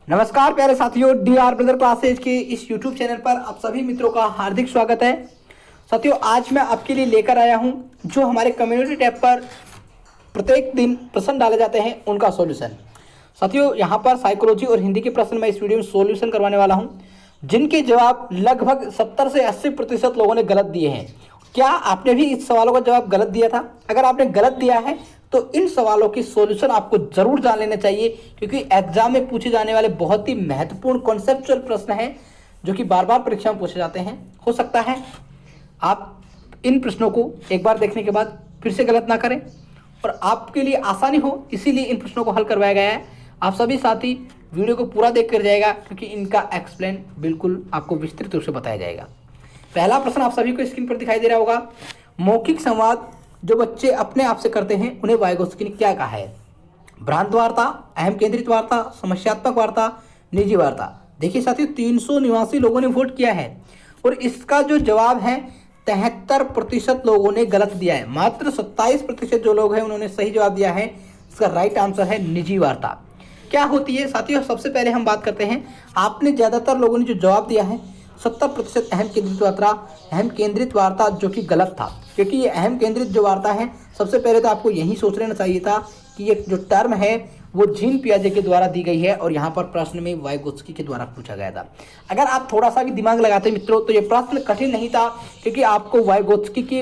नमस्कार प्यारे साथियों, DR ब्रदर क्लासेज के इस YouTube चैनल पर आप सभी मित्रों का हार्दिक स्वागत है। साथियों, आज मैं आपके लिए लेकर आया हूं जो हमारे कम्युनिटी टैब पर प्रत्येक दिन प्रश्न डाले जाते हैं उनका सॉल्यूशन। साथियों, यहां पर साइकोलॉजी और हिंदी के प्रश्न मैं इस वीडियो में सॉल्यूशन करवाने वाला हूं, जिनके जवाब लगभग 70 से 80% लोगों ने गलत दिए हैं। क्या आपने भी इस सवालों का जवाब गलत दिया था? अगर आपने गलत दिया है तो इन सवालों की सॉल्यूशन आपको जरूर जान लेना चाहिए, क्योंकि एग्जाम में पूछे जाने वाले बहुत ही महत्वपूर्ण कॉन्सेप्चुअल प्रश्न हैं जो कि बार बार परीक्षा में पूछे जाते हैं। हो सकता है आप इन प्रश्नों को एक बार देखने के बाद फिर से गलत ना करें और आपके लिए आसानी हो, इसीलिए इन प्रश्नों को हल करवाया गया है। आप सभी साथी वीडियो को पूरा देख कर जाएगा, क्योंकि इनका एक्सप्लेन बिल्कुल आपको विस्तृत रूप से बताया जाएगा। पहला प्रश्न आप सभी को स्क्रीन पर दिखाई दे रहा होगा। मौखिक संवाद जो बच्चे अपने आप से करते हैं उन्हें वाइगोत्स्की ने क्या कहा है? भ्रांत वार्ता, अहम केंद्रित वार्ता, समस्यात्मक वार्ता, निजी वार्ता। देखिए साथियों, 389 लोगों ने वोट किया है और इसका जो जवाब है 73% लोगों ने गलत दिया है। मात्र 27% जो लोग हैं उन्होंने सही जवाब दिया है। इसका राइट आंसर है निजी वार्ता। क्या होती है साथियों? सबसे पहले हम बात करते हैं, आपने ज्यादातर लोगों ने जो जवाब दिया है 70% अहम केंद्रित वार्ता, जो कि गलत था, क्योंकि ये अहम केंद्रित जो वार्ता है, सबसे पहले तो आपको यही सोच लेना चाहिए था कि ये जो टर्म है वो जीन पियाजे के द्वारा दी गई है और यहाँ पर प्रश्न में वाइगोत्स्की के द्वारा पूछा गया था। अगर आप थोड़ा सा भी दिमाग लगाते मित्रों तो ये प्रश्न कठिन नहीं था, क्योंकि आपको वाइगोत्स्की की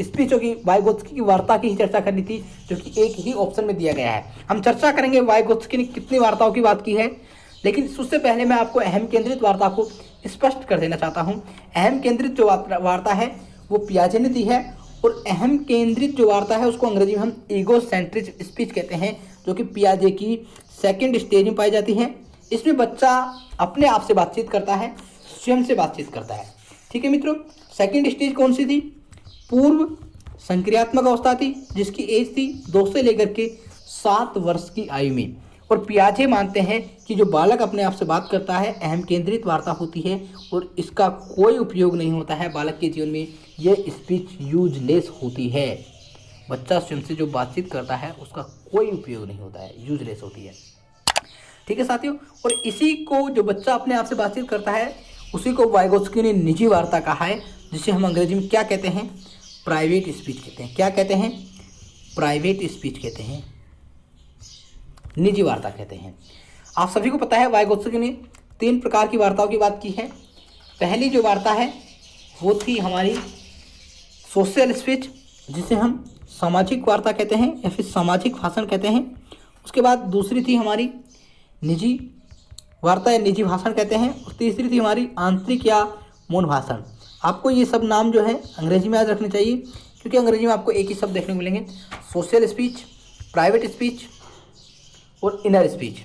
स्पीचों की, वाइगोत्स्की की वार्ता की ही चर्चा करनी थी, जो कि एक ही ऑप्शन में दिया गया है। हम चर्चा करेंगे वाइगोत्स्की ने कितनी वार्ताओं की बात की है, लेकिन उससे पहले मैं आपको अहम केंद्रित वार्ता को स्पष्ट कर देना चाहता हूं। अहम केंद्रित जो वार्ता है वो पियाजे ने दी है, और अहम केंद्रित जो वार्ता है उसको अंग्रेजी में हम ईगोसेंट्रिक स्पीच कहते हैं, जो कि पियाजे की सेकंड स्टेज में पाई जाती है। इसमें बच्चा अपने आप से बातचीत करता है, स्वयं से बातचीत करता है। ठीक है मित्रों, सेकंड स्टेज कौन सी थी? पूर्व संक्रियात्मक अवस्था थी, जिसकी एज थी 2 से लेकर के 7 वर्ष की आयु में। और पियाजे मानते हैं कि जो बालक अपने आप से बात करता है अहम केंद्रित वार्ता होती है और इसका कोई उपयोग नहीं होता है बालक के जीवन में। यह स्पीच यूजलेस होती है। बच्चा स्वयं से जो बातचीत करता है उसका कोई उपयोग नहीं होता है, यूजलेस होती है। ठीक है साथियों, और इसी को जो बच्चा अपने आप से बातचीत करता है उसी को वाइगोत्स्की ने निजी वार्ता कहा है, जिसे हम अंग्रेजी में क्या कहते हैं? प्राइवेट स्पीच कहते हैं। क्या कहते हैं? प्राइवेट स्पीच कहते हैं, निजी वार्ता कहते हैं। आप सभी को पता है वाइगोत्स्की ने 3 प्रकार की वार्ताओं की बात की है। पहली जो वार्ता है वो थी हमारी सोशल स्पीच, जिसे हम सामाजिक वार्ता कहते हैं या फिर सामाजिक भाषण कहते हैं। उसके बाद दूसरी थी हमारी निजी वार्ता या निजी भाषण कहते हैं, और तीसरी थी हमारी आंतरिक या मौन भाषण। आपको ये सब नाम जो है अंग्रेजी में याद रखने चाहिए, क्योंकि अंग्रेजी में आपको एक ही शब्द देखने को मिलेंगे, सोशल स्पीच, प्राइवेट स्पीच और इनर स्पीच।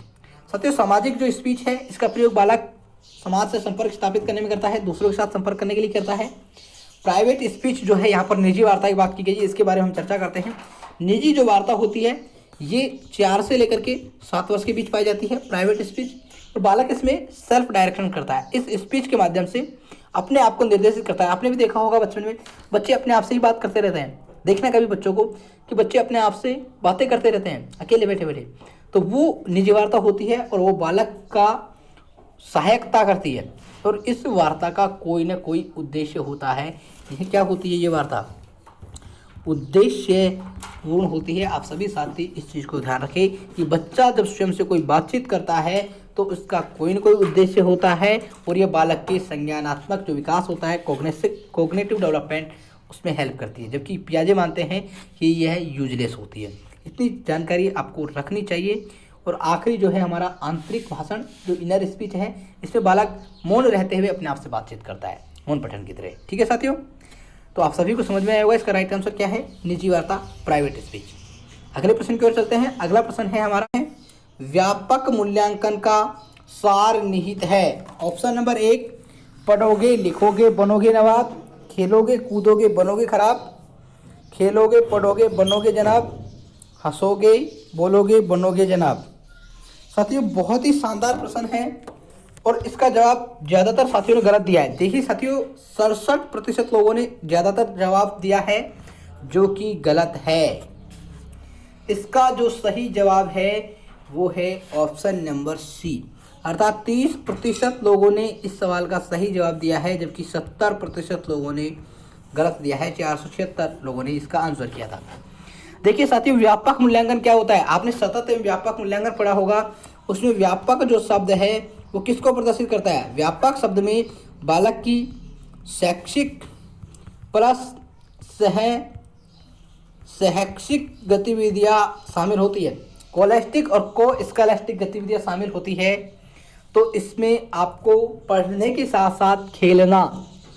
साथियों, सामाजिक जो स्पीच है इसका प्रयोग बालक समाज से संपर्क स्थापित करने में करता है, दूसरों के साथ संपर्क करने के लिए करता है। प्राइवेट स्पीच जो है, यहाँ पर निजी वार्ता की बात की गई है, इसके बारे में हम चर्चा करते हैं। निजी जो वार्ता होती है ये 4 से लेकर के 7 वर्ष के बीच पाई जाती है, प्राइवेट स्पीच। और बालक इसमें सेल्फ डायरेक्शन करता है, इस स्पीच के माध्यम से अपने आप को निर्देशित करता है। आपने भी देखा होगा बचपन में बच्चे अपने आप से ही बात करते रहते हैं। देखना कभी बच्चों को कि बच्चे अपने आप से बातें करते रहते हैं अकेले बैठे बैठे, तो वो निजी वार्ता होती है और वो बालक का सहायकता करती है, और इस वार्ता का कोई ना कोई उद्देश्य होता है। ये क्या होती है? ये वार्ता उद्देश्य पूर्ण होती है। आप सभी साथी इस चीज़ को ध्यान रखें कि बच्चा जब स्वयं से कोई बातचीत करता है तो उसका कोई ना कोई उद्देश्य होता है, और यह बालक के संज्ञानात्मक जो विकास होता है, कोग्निटिव डेवलपमेंट, उसमें हेल्प करती है। जबकि पियाजे मानते हैं कि यह यूजलेस होती है। इतनी जानकारी आपको रखनी चाहिए। और आखिरी जो है हमारा आंतरिक भाषण, जो इनर स्पीच है, इसमें बालक मौन रहते हुए अपने आप से बातचीत करता है, मौन पठन की तरह। ठीक है साथियों, तो आप सभी को समझ में आया होगा इसका राइट आंसर क्या है? निजी वार्ता, प्राइवेट स्पीच। अगले प्रश्न की ओर चलते हैं। अगला प्रश्न है हमारा, व्यापक मूल्यांकन का सार निहित है। ऑप्शन नंबर 1, पढ़ोगे लिखोगे बनोगे नवाब, खेलोगे कूदोगे बनोगे खराब, खेलोगे पढ़ोगे बनोगे जनाब, हंसोगे बोलोगे बनोगे जनाब। साथियों, बहुत ही शानदार प्रश्न है और इसका जवाब ज़्यादातर साथियों ने गलत दिया है। देखिए साथियों, 67% लोगों ने ज़्यादातर जवाब दिया है, जो कि गलत है। इसका जो सही जवाब है वो है ऑप्शन नंबर सी, अर्थात 30% लोगों ने इस सवाल का सही जवाब दिया है, जबकि 70% लोगों ने गलत दिया है। 476 लोगों ने इसका आंसर किया था। देखिए साथियों, व्यापक मूल्यांकन क्या होता है? आपने सतत एवं व्यापक मूल्यांकन पढ़ा होगा। उसमें व्यापक जो शब्द है वो किसको प्रदर्शित करता है? व्यापक शब्द में बालक की शैक्षिक प्लस शैक्षिक गतिविधियां शामिल होती है, कोलेस्टिक और को स्कॉलेस्टिक गतिविधियां शामिल होती है। तो इसमें आपको पढ़ने के साथ साथ खेलना,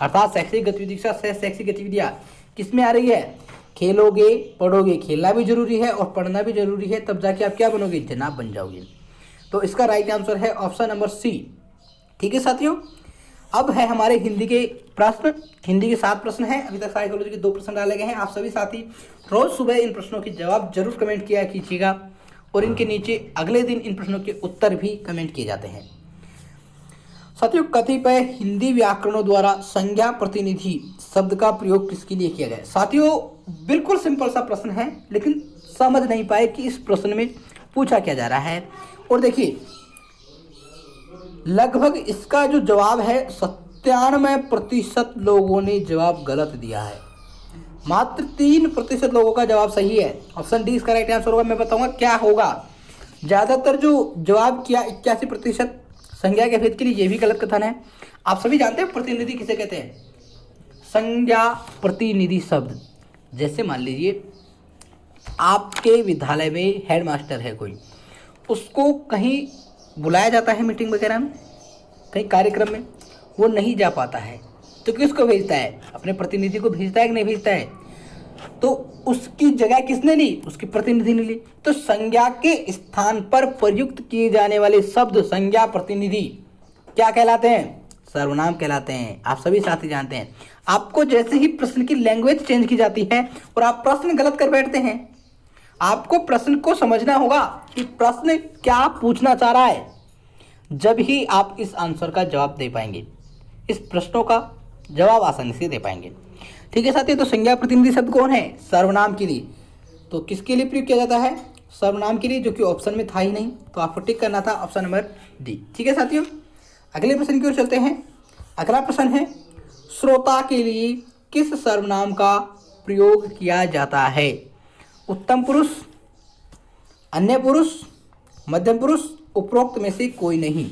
अर्थात शैक्षिक गतिविधि के साथ शैक्षिक गतिविधियां किस में आ रही है? खेलोगे, पढ़ोगे, खेलना भी जरूरी है और पढ़ना भी जरूरी है, तब जाके आप क्या बनोगे? जनाब बन जाओगे। तो इसका राइट आंसर है ऑप्शन नंबर सी। ठीक है साथियों, अब है हमारे हिंदी के प्रश्न। हिंदी के 7 प्रश्न हैं। अभी तक साइकोलॉजी के 2 प्रश्न डाले गए हैं। आप सभी साथी रोज सुबह इन प्रश्नों के जवाब जरूर कमेंट किया कीजिएगा और इनके नीचे अगले दिन इन प्रश्नों के उत्तर भी कमेंट किए जाते हैं। साथियों, कतिपय हिंदी व्याकरणों द्वारा संज्ञा प्रतिनिधि शब्द का प्रयोग किसके लिए किया गया? साथियों, बिल्कुल सिंपल सा प्रश्न है, लेकिन समझ नहीं पाए कि इस प्रश्न में पूछा क्या जा रहा है। और देखिए, लगभग इसका जो जवाब है 97% लोगों ने जवाब गलत दिया है। मात्र 3% लोगों का जवाब सही है। ऑप्शन डी इसका राइट आंसर होगा। मैं बताऊंगा क्या होगा। ज़्यादातर जो जवाब किया 81% संज्ञा के भेद के लिए, ये भी गलत कथन है। आप सभी जानते हैं प्रतिनिधि किसे कहते हैं? संज्ञा प्रतिनिधि शब्द। जैसे मान लीजिए आपके विद्यालय में हेडमास्टर है कोई, उसको कहीं बुलाया जाता है मीटिंग वगैरह में, कहीं कार्यक्रम में, वो नहीं जा पाता है, तो किसको भेजता है? अपने प्रतिनिधि को भेजता है कि नहीं भेजता है? तो उसकी जगह किसने ली? उसकी प्रतिनिधि ने ली। तो संज्ञा के स्थान पर प्रयुक्त किए जाने वाले शब्द संज्ञा प्रतिनिधि क्या कहलाते हैं? सर्वनाम कहलाते हैं। आप सभी साथी जानते हैं। आपको जैसे ही प्रश्न की लैंग्वेज चेंज की जाती है और आप प्रश्न गलत कर बैठते हैं, आपको प्रश्न को समझना होगा कि प्रश्न क्या पूछना चाह रहा है, जब ही आप इस आंसर का जवाब दे पाएंगे, इस प्रश्नों का जवाब आसानी से दे पाएंगे। ठीक है साथियों, तो संज्ञा प्रतिनिधि शब्द कौन है? सर्वनाम के लिए। तो किसके लिए प्रयोग किया जाता है? सर्वनाम के लिए, जो कि ऑप्शन में था ही नहीं, तो आपको टिक करना था ऑप्शन नंबर डी। ठीक है साथियों, अगले प्रश्न की ओर चलते हैं। अगला प्रश्न है, श्रोता के लिए किस सर्वनाम का प्रयोग किया जाता है? उत्तम पुरुष, अन्य पुरुष, मध्यम पुरुष, उपरोक्त में से कोई नहीं।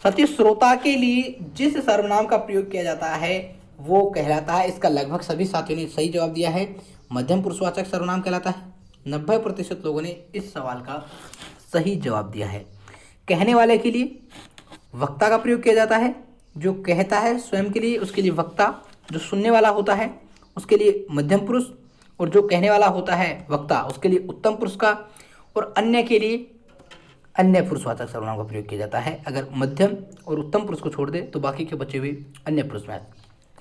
साथियों, श्रोता के लिए जिस सर्वनाम का प्रयोग किया जाता है वो कहलाता है, इसका लगभग सभी साथियों ने सही जवाब दिया है, मध्यम पुरुषवाचक सर्वनाम कहलाता है। 90% लोगों ने इस सवाल का सही जवाब दिया है। कहने वाले के लिए वक्ता का प्रयोग किया जाता है। जो कहता है स्वयं के लिए, उसके लिए वक्ता। जो सुनने वाला होता है उसके लिए मध्यम पुरुष, और जो कहने वाला होता है वक्ता, उसके लिए उत्तम पुरुष का, और अन्य के लिए अन्य पुरुषवाचक सर्वनाम का प्रयोग किया जाता है। अगर मध्यम और उत्तम पुरुष को छोड़ दे तो बाकी के बचे हुए अन्य पुरुष में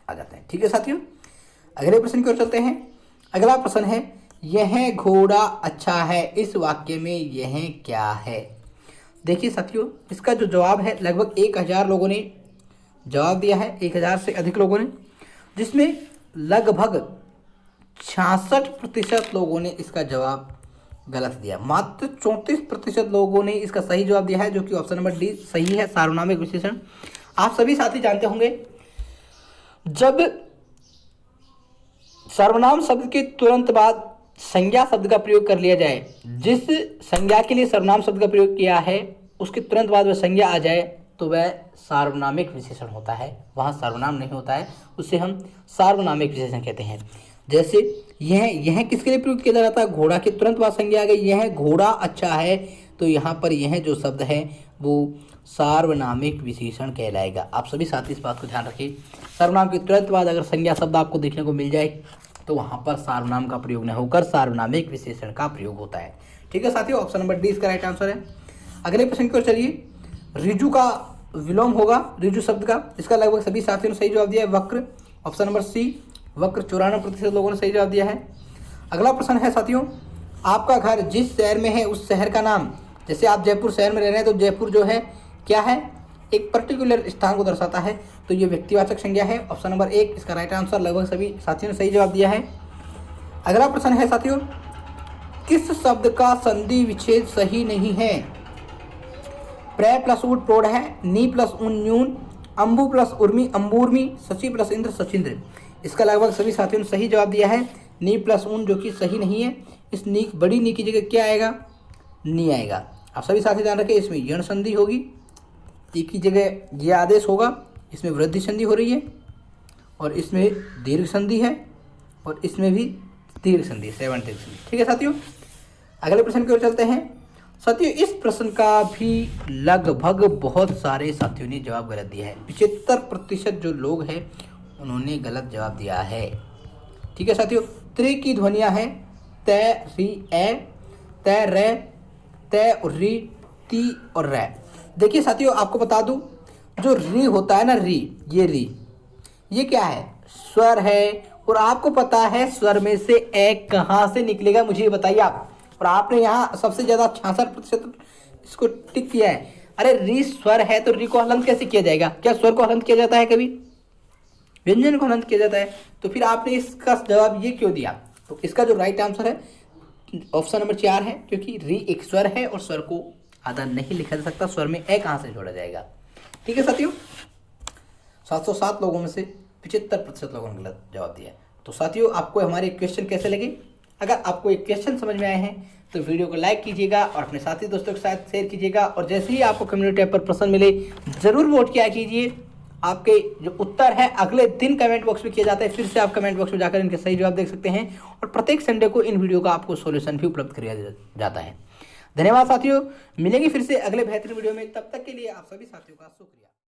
आ जाते हैं। ठीक है साथियों, अगले प्रश्न की ओर चलते हैं। अगला प्रश्न है, यह घोड़ा अच्छा है, इस वाक्य में यह क्या है? देखिए साथियों, इसका जो जवाब है लगभग 1000 लोगों ने जवाब दिया है, 1000 से अधिक लोगों ने, जिसमें लगभग 66% लोगों ने इसका जवाब गलत दिया। मात्र 34% लोगों ने इसका सही जवाब दिया है, जो कि ऑप्शन नंबर डी सही है, सार्वनामिक विशेषण। आप सभी साथी जानते होंगे, जब सर्वनाम शब्द के तुरंत बाद संज्ञा शब्द का प्रयोग कर लिया जाए, जिस संज्ञा के लिए सर्वनाम शब्द का प्रयोग किया है उसके तुरंत बाद वह संज्ञा आ जाए, तो वह सार्वनामिक विशेषण होता है। वहाँ सर्वनाम नहीं होता है, उसे हम सार्वनामिक विशेषण कहते हैं। जैसे यह किसके लिए प्रयुक्त किया जा रहा था? घोड़ा के तुरंत बाद संज्ञा आ गई, यह घोड़ा अच्छा है, तो यहाँ पर यह जो शब्द है वो सार्वनामिक विशेषण कहलाएगा। आप सभी साथी इस बात को ध्यान रखिए, सर्वनाम के तुरंत बाद अगर संज्ञा शब्द आपको देखने को मिल जाए तो वहाँ पर सार्वनाम का प्रयोग न होकर सार्वनामिक विशेषण का प्रयोग होता है। ठीक है साथियों, ऑप्शन नंबर डी इसका राइट आंसर है। अगले प्रश्न की ओर चलिए। रिजु का विलोम होगा रिजु शब्द का, इसका लगभग सभी साथियों ने सही जवाब दिया है, वक्र। ऑप्शन नंबर सी वक्र। 94% लोगों ने सही जवाब दिया है। अगला प्रश्न है साथियों, आपका घर जिस शहर में है उस शहर का नाम। जैसे आप जयपुर शहर में रह रहे हैं तो जयपुर जो है क्या है? एक पर्टिकुलर स्थान को दर्शाता है, तो ये व्यक्तिवाचक संज्ञा है। ऑप्शन नंबर 1 इसका राइट आंसर। लगभग सभी साथियों ने सही जवाब दिया है। अगला प्रश्न है साथियों, किस शब्द का संधि विच्छेद सही नहीं है? प्रे प्लस ऊट प्रौढ़ है, नी प्लस ऊन न्यून, अंबु प्लस उर्मी अंबूर्मी, शशि प्लस इंद्र सचिंद्र। इसका लगभग सभी साथियों ने सही जवाब दिया है। नी प्लस ऊन जो कि सही नहीं है, इस नी बड़ी नी की जगह क्या आएगा, नी आएगा। आप सभी साथी ध्यान रखें, इसमें यण संधि होगी, ती की जगह ये आदेश होगा, इसमें वृद्धि संधि हो रही है और इसमें दीर्घ संधि है और इसमें भी दीर्घ संधि, 7 दीर्घ संधि। ठीक है साथियों, अगले प्रश्न की ओर चलते हैं। साथियों इस प्रश्न का भी लगभग बहुत सारे साथियों ने जवाब गलत दिया है। 75% जो लोग हैं उन्होंने गलत जवाब दिया है। ठीक है साथियों, त्रि की ध्वनियां हैं तै री ए, तै रे, तै और री, ती और रै। देखिए साथियों आपको बता दूं, जो री होता है ना, री, ये क्या है, स्वर है। और आपको पता है स्वर में से एक कहां से निकलेगा, मुझे ये बताइए आप। और आपने यहाँ सबसे ज्यादा 66% इसको टिक किया है। अरे री स्वर है तो री को हलंत कैसे किया जाएगा? क्या स्वर को हलंत किया जाता है कभी? व्यंजन को हलंत किया जाता है। तो फिर आपने इसका जवाब ये क्यों दिया? तो इसका जो राइट आंसर है ऑप्शन नंबर 4 है, क्योंकि री एक स्वर है और स्वर को आधा नहीं लिखा जा सकता, स्वर में ए कहां से जोड़ा जाएगा। ठीक है साथियों, 707 लोगों में से 75% लोगों ने गलत जवाब दिया। तो साथियों आपको हमारे क्वेश्चन कैसे लगे? अगर आपको एक क्वेश्चन समझ में आए हैं तो वीडियो को लाइक कीजिएगा और अपने साथी दोस्तों के साथ शेयर कीजिएगा। और जैसे ही आपको कम्युनिटी टैब पर प्रश्न मिले जरूर वोट किया कीजिए। आपके जो उत्तर है अगले दिन कमेंट बॉक्स में किया जाता है, फिर से आप कमेंट बॉक्स में जाकर इनके सही जवाब देख सकते हैं। और प्रत्येक संडे को इन वीडियो का आपको सॉल्यूशन भी उपलब्ध किया जाता है। धन्यवाद साथियों, मिलेंगे फिर से अगले बेहतरीन वीडियो में। तब तक के लिए आप सभी साथियों का शुक्रिया।